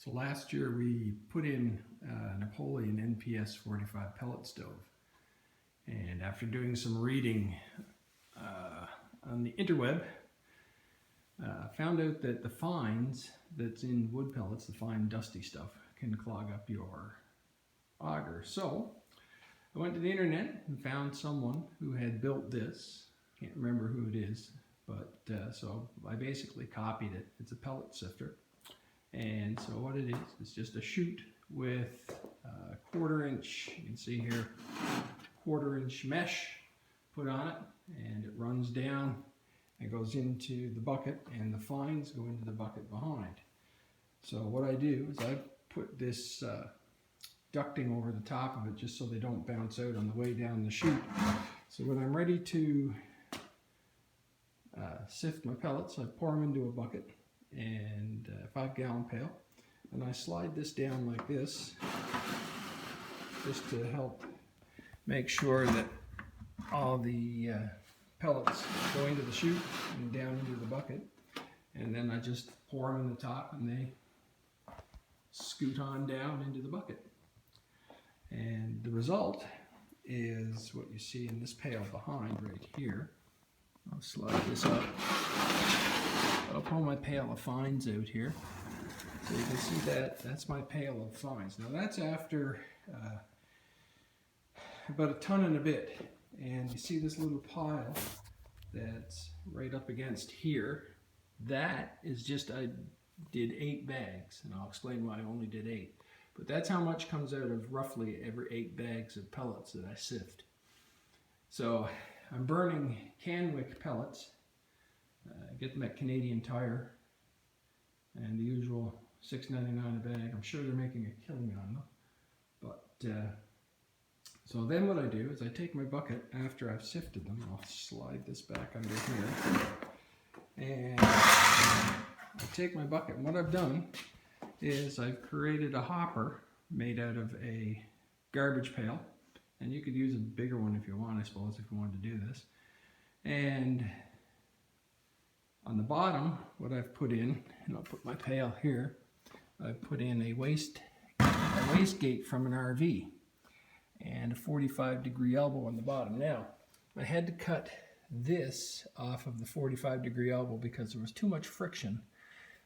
So last year we put in Napoleon NPS 45 pellet stove, and after doing some reading on the interweb, found out that the fines that's in wood pellets, the fine dusty stuff, can clog up your auger. So I went to the internet and found someone who had built this. Can't remember who it is, but so I basically copied it. It's a pellet sifter. And so what it is, it's just a chute with a 1/4 inch, you can see here, 1/4 inch mesh put on it, and it runs down and goes into the bucket, and the fines go into the bucket behind. So what I do is I put this ducting over the top of it just so they don't bounce out on the way down the chute. So when I'm ready to sift my pellets, I pour them into a bucket and a 5-gallon pail, and I slide this down like this just to help make sure that all the pellets go into the chute and down into the bucket, and then I just pour them in the top and they scoot on down into the bucket. And the result is what you see in this pail behind right here. I'll slide this up. I'll pull my pail of fines out here. So you can see that that's my pail of fines. Now that's after about a ton and a bit. And you see this little pile that's right up against here. That is just, I did 8 bags, and I'll explain why I only did 8. But that's how much comes out of roughly every 8 bags of pellets that I sift. So I'm burning Canwick pellets. Get them at Canadian Tire, and the usual $6.99 a bag. I'm sure they're making a killing on them. But so then what I do is I take my bucket after I've sifted them. I'll slide this back under here, and I take my bucket. And what I've done is I've created a hopper made out of a garbage pail, and you could use a bigger one if you want, I suppose, if you wanted to do this. And on the bottom, what I've put in, and I'll put my pail here, I've put in a waste gate from an RV and a 45-degree elbow on the bottom. Now, I had to cut this off of the 45-degree elbow because there was too much friction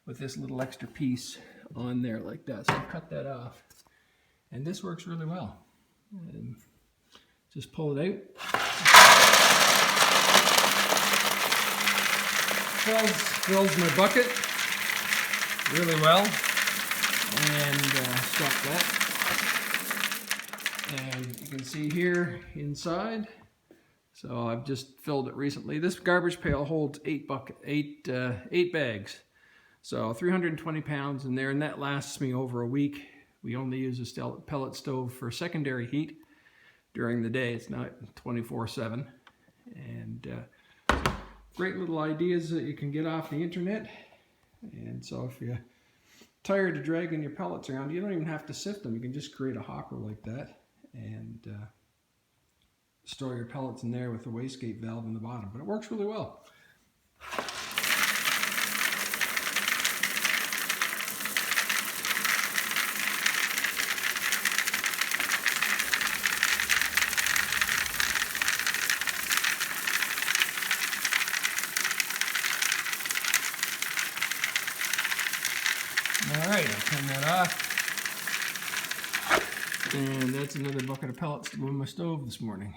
with this little extra piece on there like that. So I cut that off, and this works really well. And just pull it out. Fills my bucket really well, and stop that. And you can see here inside, so I've just filled it recently. This garbage pail holds 8 bags, so 320 pounds in there, and that lasts me over a week. We only use a pellet stove for secondary heat during the day. It's not 24/7, and great little ideas that you can get off the internet. And so if you're tired of dragging your pellets around, you don't even have to sift them. You can just create a hopper like that and store your pellets in there with the wastegate valve in the bottom. But it works really well. Alright, I'll turn that off. And that's another bucket of pellets to go in my stove this morning.